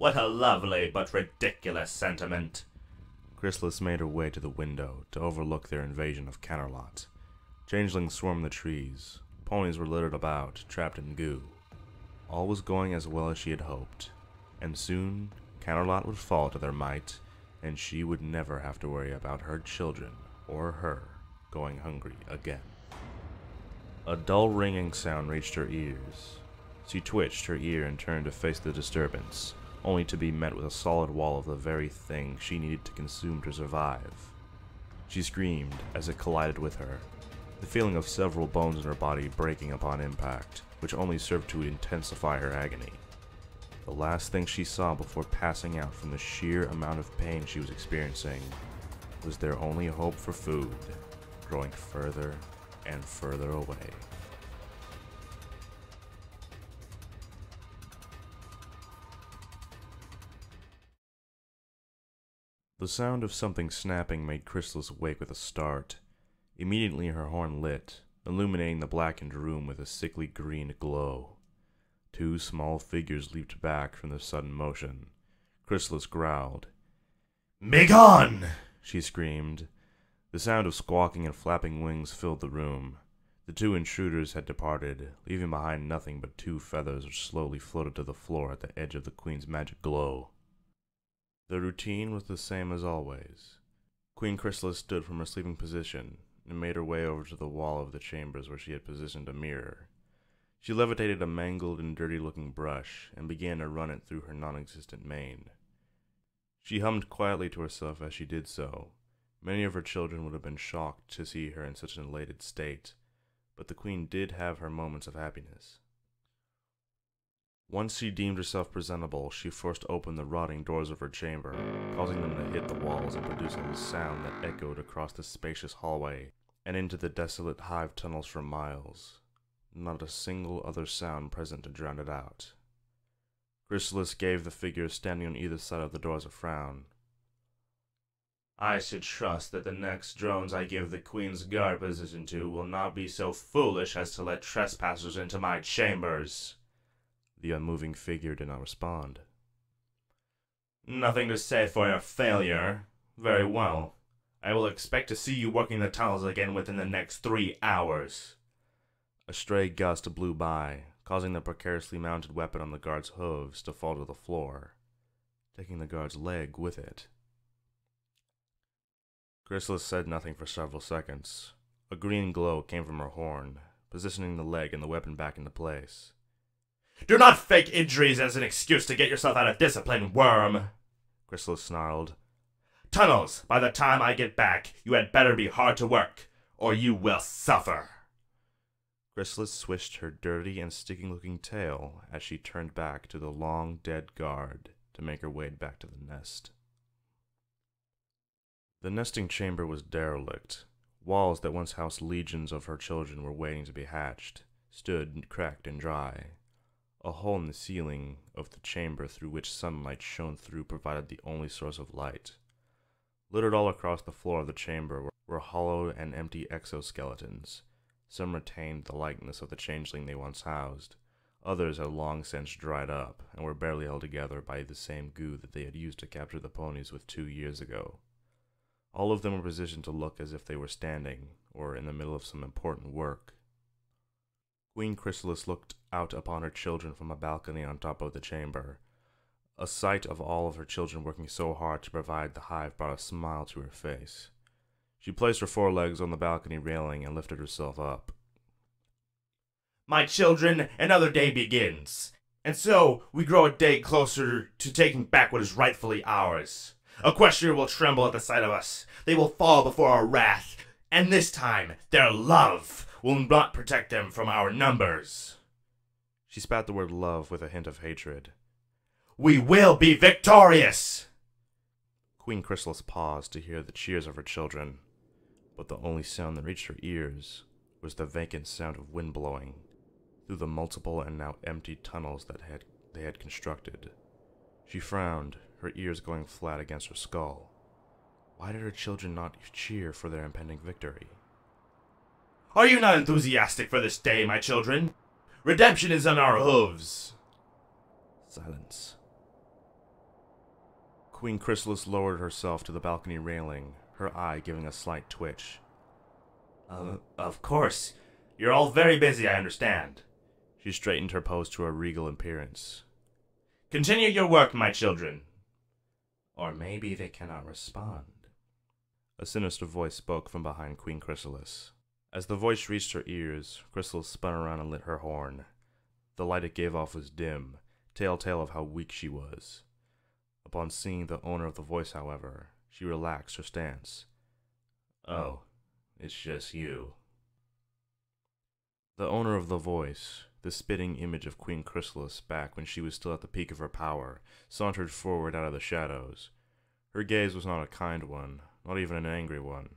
What a lovely but ridiculous sentiment. Chrysalis made her way to the window to overlook their invasion of Canterlot. Changelings swarmed the trees. Ponies were littered about, trapped in goo. All was going as well as she had hoped, and soon Canterlot would fall to their might, and she would never have to worry about her children or her going hungry again. A dull ringing sound reached her ears. She twitched her ear and turned to face the disturbance, only to be met with a solid wall of the very thing she needed to consume to survive. She screamed as it collided with her, the feeling of several bones in her body breaking upon impact, which only served to intensify her agony. The last thing she saw before passing out from the sheer amount of pain she was experiencing was their only hope for food, growing further and further away. The sound of something snapping made Chrysalis wake with a start. Immediately her horn lit, illuminating the blackened room with a sickly green glow. Two small figures leaped back from the sudden motion. Chrysalis growled. "Begone!" she screamed. The sound of squawking and flapping wings filled the room. The two intruders had departed, leaving behind nothing but two feathers which slowly floated to the floor at the edge of the Queen's magic glow. The routine was the same as always. Queen Chrysalis stood from her sleeping position and made her way over to the wall of the chambers where she had positioned a mirror. She levitated a mangled and dirty-looking brush and began to run it through her non-existent mane. She hummed quietly to herself as she did so. Many of her children would have been shocked to see her in such an elated state, but the Queen did have her moments of happiness. Once she deemed herself presentable, she forced open the rotting doors of her chamber, causing them to hit the walls and producing a sound that echoed across the spacious hallway and into the desolate hive tunnels for miles. Not a single other sound present to drown it out. Chrysalis gave the figures standing on either side of the doors a frown. "I should trust that the next drones I give the Queen's guard position to will not be so foolish as to let trespassers into my chambers." The unmoving figure did not respond. "Nothing to say for your failure. Very well. I will expect to see you working the tunnels again within the next 3 hours. A stray gust blew by, causing the precariously mounted weapon on the guard's hooves to fall to the floor, taking the guard's leg with it. Chrysalis said nothing for several seconds. A green glow came from her horn, positioning the leg and the weapon back into place. "Do not fake injuries as an excuse to get yourself out of discipline, worm!" Chrysalis snarled. "Tunnels! By the time I get back, you had better be hard to work, or you will suffer!" Chrysalis swished her dirty and sticky-looking tail as she turned back to the long dead guard to make her way back to the nest. The nesting chamber was derelict. Walls that once housed legions of her children were waiting to be hatched, stood cracked and dry. A hole in the ceiling of the chamber through which sunlight shone through provided the only source of light. Littered all across the floor of the chamber were hollow and empty exoskeletons. Some retained the likeness of the changeling they once housed. Others had long since dried up and were barely held together by the same goo that they had used to capture the ponies with 2 years ago. All of them were positioned to look as if they were standing, or in the middle of some important work. Queen Chrysalis looked out upon her children from a balcony on top of the chamber. A sight of all of her children working so hard to provide the hive brought a smile to her face. She placed her forelegs on the balcony railing and lifted herself up. "My children, another day begins, and so we grow a day closer to taking back what is rightfully ours. Equestria will tremble at the sight of us. They will fall before our wrath, and this time their love will not protect them from our numbers." She spat the word love with a hint of hatred. "We will be victorious!" Queen Chrysalis paused to hear the cheers of her children, but the only sound that reached her ears was the vacant sound of wind blowing through the multiple and now empty tunnels that they had constructed. She frowned, her ears going flat against her skull. Why did her children not cheer for their impending victory? "Are you not enthusiastic for this day, my children? Redemption is on our hooves." Silence. Queen Chrysalis lowered herself to the balcony railing, her eye giving a slight twitch. Of course. You're all very busy, I understand. She straightened her pose to a regal appearance. Continue your work, my children. Or maybe they cannot respond. A sinister voice spoke from behind Queen Chrysalis. As the voice reached her ears, Chrysalis spun around and lit her horn. The light it gave off was dim, telltale of how weak she was. Upon seeing the owner of the voice, however, she relaxed her stance. Oh, it's just you. The owner of the voice, the spitting image of Queen Chrysalis back when she was still at the peak of her power, sauntered forward out of the shadows. Her gaze was not a kind one, not even an angry one.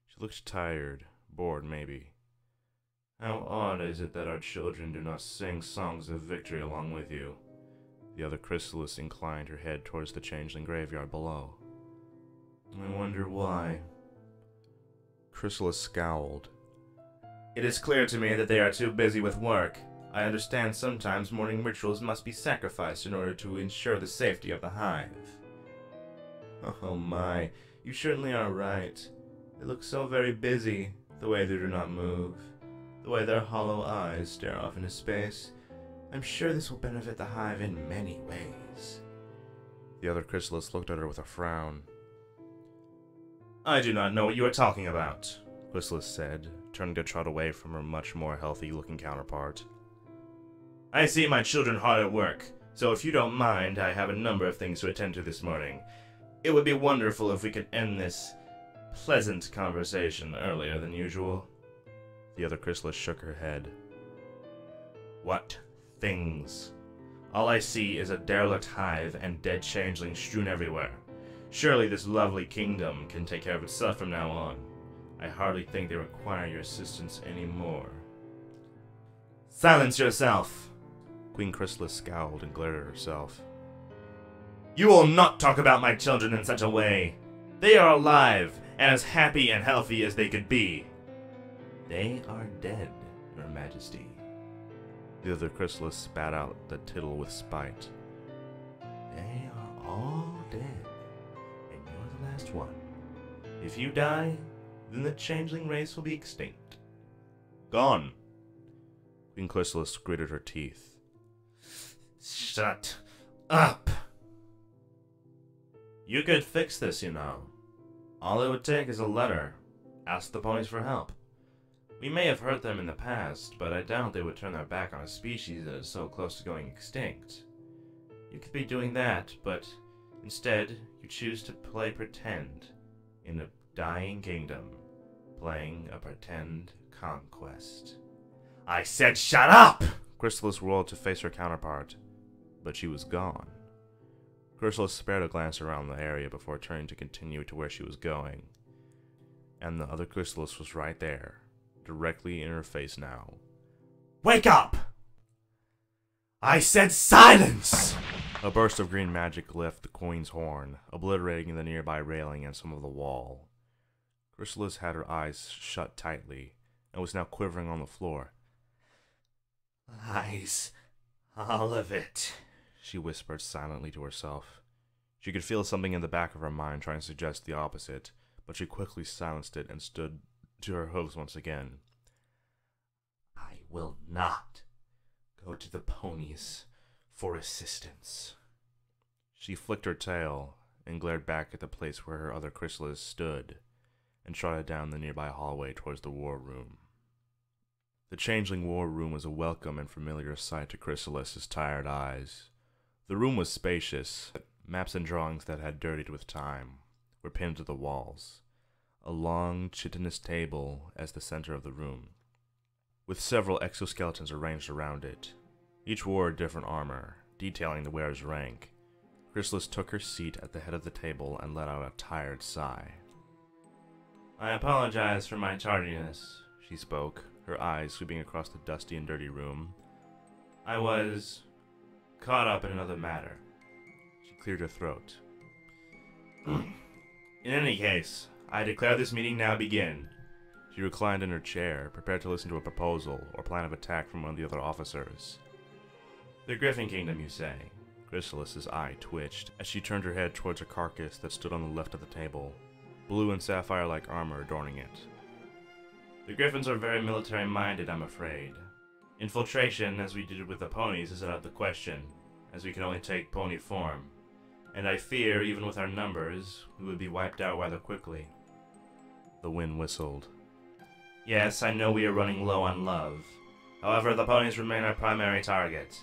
She looked tired, bored maybe. How odd is it that our children do not sing songs of victory along with you? The other Chrysalis inclined her head towards the changeling graveyard below. I wonder why. Chrysalis scowled. It is clear to me that they are too busy with work. I understand sometimes morning rituals must be sacrificed in order to ensure the safety of the hive. Oh my, you certainly are right. They look so very busy, the way they do not move, the way their hollow eyes stare off into space. I'm sure this will benefit the hive in many ways. The other Chrysalis looked at her with a frown. I do not know what you are talking about, Chrysalis said, turning to trot away from her much more healthy-looking counterpart. I see my children hard at work, so if you don't mind, I have a number of things to attend to this morning. It would be wonderful if we could end this pleasant conversation earlier than usual. The other Chrysalis shook her head. What things? All I see is a derelict hive and dead changelings strewn everywhere. Surely this lovely kingdom can take care of itself from now on. I hardly think they require your assistance anymore. Silence yourself! Queen Chrysalis scowled and glared at herself. You will not talk about my children in such a way. They are alive, and as happy and healthy as they could be. They are dead, Your Majesty. The other Chrysalis spat out the tittle with spite. They are all dead, and you're the last one. If you die, then the changeling race will be extinct. Gone. Queen Chrysalis gritted her teeth. Shut up! You could fix this, you know. All it would take is a letter. Ask the ponies for help. We may have hurt them in the past, but I doubt they would turn their back on a species that is so close to going extinct. You could be doing that, but instead, you choose to play pretend in a dying kingdom, playing a pretend conquest. I said shut up! Chrysalis whirled to face her counterpart, but she was gone. Chrysalis spared a glance around the area before turning to continue to where she was going. And the other Chrysalis was right there, directly in her face now. Wake up! I said silence! A burst of green magic left the queen's horn, obliterating the nearby railing and some of the wall. Chrysalis had her eyes shut tightly, and was now quivering on the floor. Lies. All of it. She whispered silently to herself. She could feel something in the back of her mind trying to suggest the opposite, but she quickly silenced it and stood to her hooves once again. I will not go to the ponies for assistance. She flicked her tail and glared back at the place where her other Chrysalis stood, and trotted down the nearby hallway towards the war room. The changeling war room was a welcome and familiar sight to Chrysalis's tired eyes. The room was spacious. Maps and drawings that had dirtied with time were pinned to the walls. A long, chitinous table as the center of the room, with several exoskeletons arranged around it. Each wore a different armor, detailing the wearer's rank. Chrysalis took her seat at the head of the table and let out a tired sigh. I apologize for my tardiness, she spoke, her eyes sweeping across the dusty and dirty room. I was caught up in another matter. She cleared her throat. In any case, I declare this meeting now begin. She reclined in her chair, prepared to listen to a proposal or plan of attack from one of the other officers. The Griffin Kingdom, you say? Chrysalis's eye twitched as she turned her head towards a carcass that stood on the left of the table, blue and sapphire-like armor adorning it. The Griffins are very military-minded, I'm afraid. Infiltration, as we did with the Ponies, is out of the question, as we can only take pony form. And I fear, even with our numbers, we would be wiped out rather quickly. The wind whistled. Yes, I know we are running low on love. However, the Ponies remain our primary target.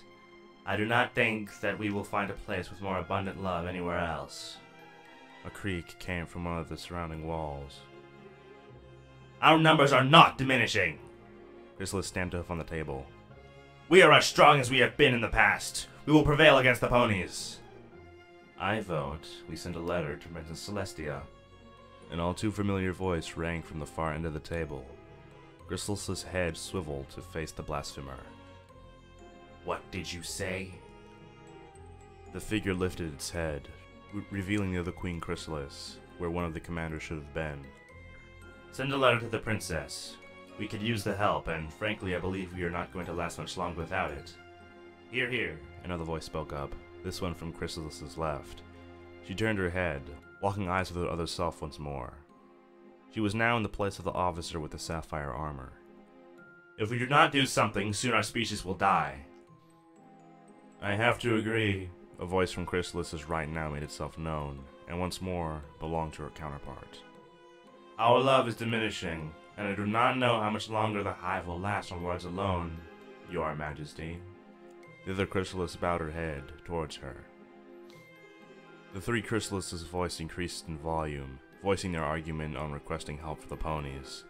I do not think that we will find a place with more abundant love anywhere else. A creak came from one of the surrounding walls. Our numbers are not diminishing! Chrysalis stamped up on the table. We are as strong as we have been in the past. We will prevail against the Ponies. I vote we send a letter to Princess Celestia. An all too familiar voice rang from the far end of the table. Chrysalis's head swiveled to face the blasphemer. What did you say? The figure lifted its head, revealing the other Queen Chrysalis, where one of the commanders should have been. Send a letter to the princess. We could use the help, and frankly I believe we are not going to last much longer without it. Hear, hear. Another voice spoke up, this one from Chrysalis's left. She turned her head, locking eyes with her other self once more. She was now in the place of the officer with the sapphire armor. If we do not do something, soon our species will die. I have to agree. A voice from Chrysalis's right now made itself known, and once more belonged to her counterpart. Our love is diminishing, and I do not know how much longer the hive will last on words alone, Your Majesty. The other Chrysalis bowed her head towards her. The three Chrysalises' voice increased in volume, voicing their argument on requesting help for the Ponies.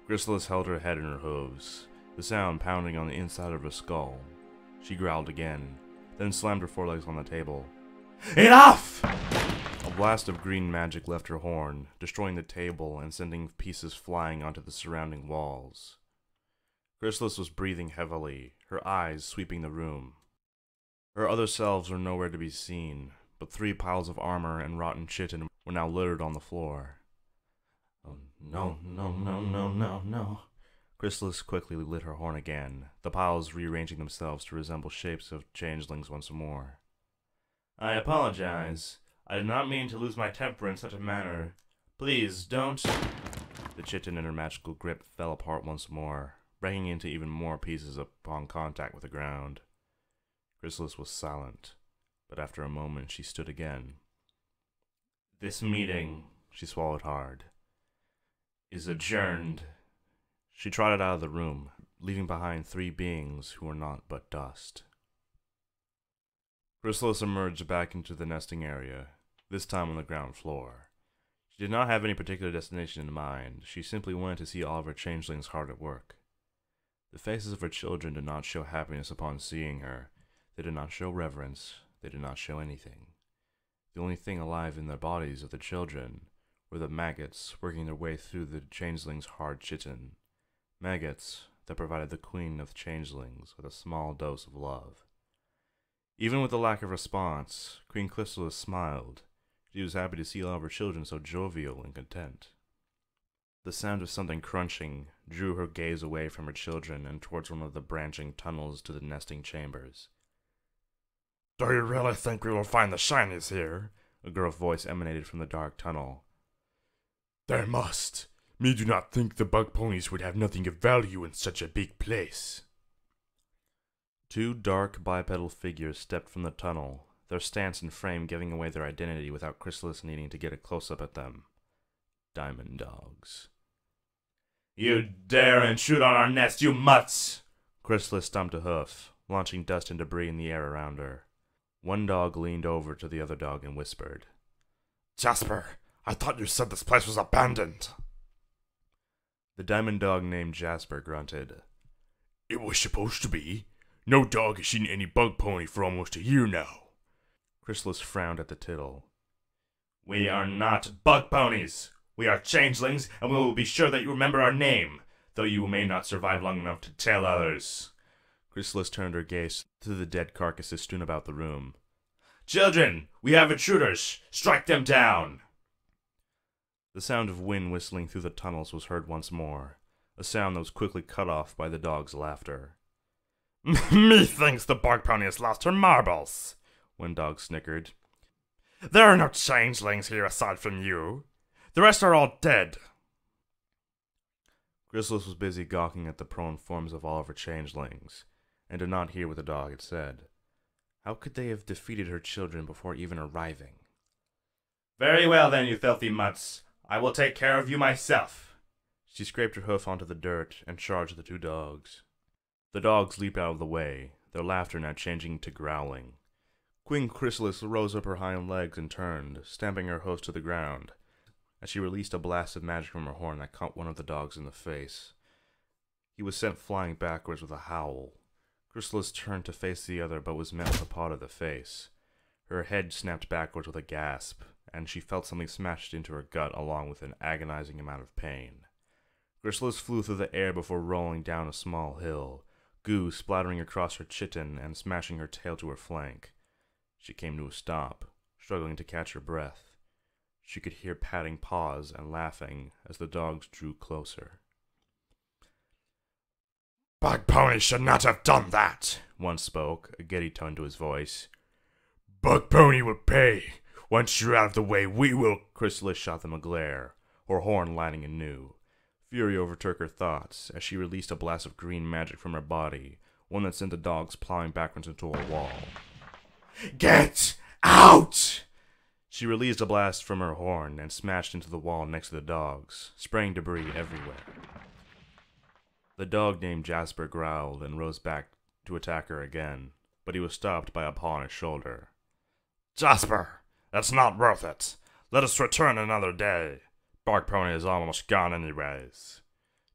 Chrysalis held her head in her hooves, the sound pounding on the inside of her skull. She growled again, then slammed her forelegs on the table. Enough! A blast of green magic left her horn, destroying the table and sending pieces flying onto the surrounding walls. Chrysalis was breathing heavily, her eyes sweeping the room. Her other selves were nowhere to be seen, but 3 piles of armor and rotten chitin were now littered on the floor. Oh, no, no, no, no, no, no. Chrysalis quickly lit her horn again, the piles rearranging themselves to resemble shapes of changelings once more. I apologize. I did not mean to lose my temper in such a manner. Please, don't... The chitin in her magical grip fell apart once more, breaking into even more pieces upon contact with the ground. Chrysalis was silent, but after a moment she stood again. This meeting, she swallowed hard, is adjourned. She trotted out of the room, leaving behind 3 beings who were naught but dust. Chrysalis emerged back into the nesting area, this time on the ground floor. She did not have any particular destination in mind, she simply wanted to see all of her changelings hard at work. The faces of her children did not show happiness upon seeing her, they did not show reverence, they did not show anything. The only thing alive in the bodies of the children were the maggots working their way through the changeling's hard chitin. Maggots that provided the queen of changelings with a small dose of love. Even with the lack of response, Queen Chrysalis smiled. She was happy to see all of her children so jovial and content. The sound of something crunching drew her gaze away from her children and towards one of the branching tunnels to the nesting chambers. Do you really think we will find the shinies here? A girl's voice emanated from the dark tunnel. There must. Me do not think the bug ponies would have nothing of value in such a big place. 2 dark bipedal figures stepped from the tunnel, their stance and frame giving away their identity without Chrysalis needing to get a close-up at them. Diamond dogs. You dare intrude on our nest, you mutts! Chrysalis stomped a hoof, launching dust and debris in the air around her. One dog leaned over to the other dog and whispered, Jasper, I thought you said this place was abandoned. The diamond dog named Jasper grunted. It was supposed to be. No dog has seen any bug pony for almost a year now. Chrysalis frowned at the tittle. We are not bug ponies. We are changelings, and we will be sure that you remember our name, though you may not survive long enough to tell others. Chrysalis turned her gaze to the dead carcasses strewn about the room. Children, we have intruders. Strike them down. The sound of wind whistling through the tunnels was heard once more, a sound that was quickly cut off by the dog's laughter. Methinks the bug pony has lost her marbles. One dog snickered. There are no changelings here aside from you. The rest are all dead. Chrysalis was busy gawking at the prone forms of all of her changelings, and did not hear what the dog had said. How could they have defeated her children before even arriving? Very well then, you filthy mutts. I will take care of you myself. She scraped her hoof onto the dirt and charged the two dogs. The dogs leaped out of the way, their laughter now changing to growling. Queen Chrysalis rose up her hind legs and turned, stamping her hoofs to the ground, as she released a blast of magic from her horn that caught one of the dogs in the face. He was sent flying backwards with a howl. Chrysalis turned to face the other, but was met with a paw to the face. Her head snapped backwards with a gasp, and she felt something smashed into her gut along with an agonizing amount of pain. Chrysalis flew through the air before rolling down a small hill, goo splattering across her chitin and smashing her tail to her flank. She came to a stop, struggling to catch her breath. She could hear patting paws and laughing as the dogs drew closer. Bug Pony should not have done that, one spoke, a giddy tone to his voice. Bug Pony will pay. Once you're out of the way, we will... Chrysalis shot them a glare, her horn lighting anew. Fury overtook her thoughts as she released a blast of green magic from her body, one that sent the dogs plowing backwards into a wall. Get out! She released a blast from her horn and smashed into the wall next to the dogs, spraying debris everywhere. The dog named Jasper growled and rose back to attack her again, but he was stopped by a paw on his shoulder. Jasper, that's not worth it. Let us return another day. Bug Pony is almost gone anyways.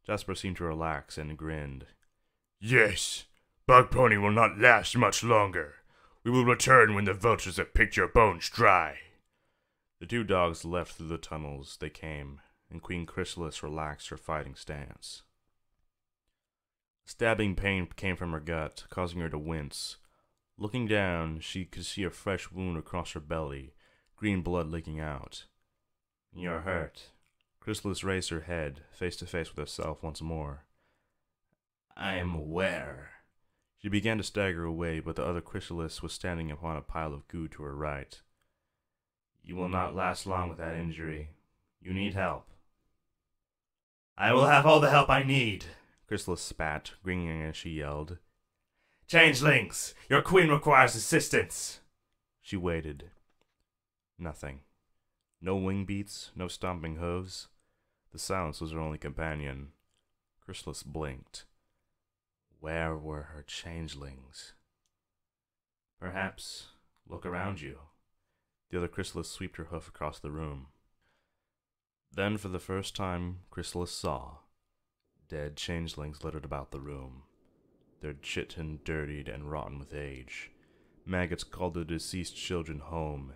Jasper seemed to relax and grinned. Yes, Bug Pony will not last much longer. We will return when the vultures have picked your bones dry. The two dogs left through the tunnels they came, and Queen Chrysalis relaxed her fighting stance. Stabbing pain came from her gut, causing her to wince. Looking down, she could see a fresh wound across her belly, green blood leaking out. You're hurt. Chrysalis raised her head, face to face with herself once more. I am aware. She began to stagger away, but the other Chrysalis was standing upon a pile of goo to her right. You will not last long with that injury. You need help. I will have all the help I need. Chrysalis spat, grinning as she yelled. Changelings, your queen requires assistance. She waited. Nothing. No wing beats, no stomping hooves. The silence was her only companion. Chrysalis blinked. Where were her changelings? Perhaps look around you. The other Chrysalis swept her hoof across the room. Then, for the first time, Chrysalis saw. Dead changelings littered about the room, their chitin dirtied and rotten with age. Maggots called the deceased children home,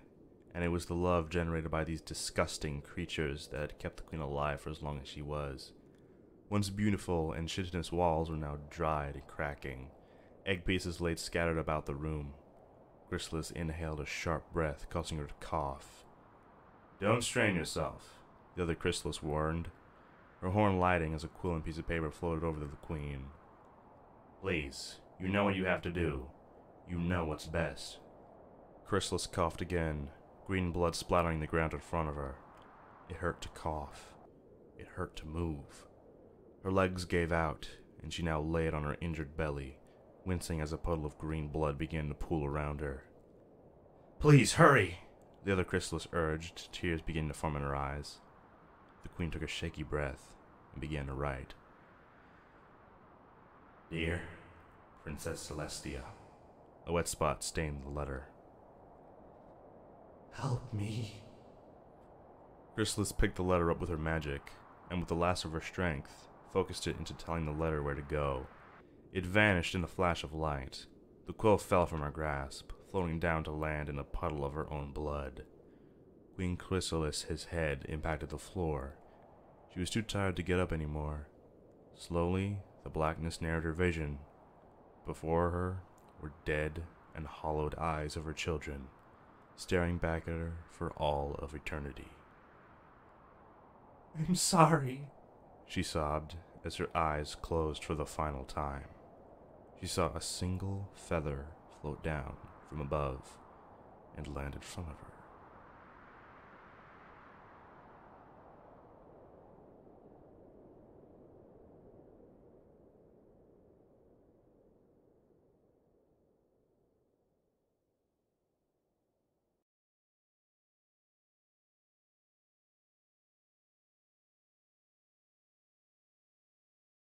and it was the love generated by these disgusting creatures that had kept the queen alive for as long as she was. Once beautiful and chitinous walls were now dried and cracking, egg pieces laid scattered about the room. Chrysalis inhaled a sharp breath, causing her to cough. Don't strain yourself, the other Chrysalis warned, her horn lighting as a quill and piece of paper floated over to the queen. Please, you know what you have to do. You know what's best. Chrysalis coughed again, green blood splattering the ground in front of her. It hurt to cough. It hurt to move. Her legs gave out, and she now laid on her injured belly, wincing as a puddle of green blood began to pool around her. Please, hurry, the other Chrysalis urged, tears beginning to form in her eyes. The queen took a shaky breath and began to write. Dear Princess Celestia. A wet spot stained the letter. Help me. Chrysalis picked the letter up with her magic, and with the last of her strength, focused it into telling the letter where to go. It vanished in a flash of light. The quill fell from her grasp, floating down to land in a puddle of her own blood. Queen Chrysalis, his head impacted the floor. She was too tired to get up anymore. Slowly, the blackness narrowed her vision. Before her were dead and hollowed eyes of her children, staring back at her for all of eternity. I'm sorry, she sobbed as her eyes closed for the final time. She saw a single feather float down from above. and land in front of her.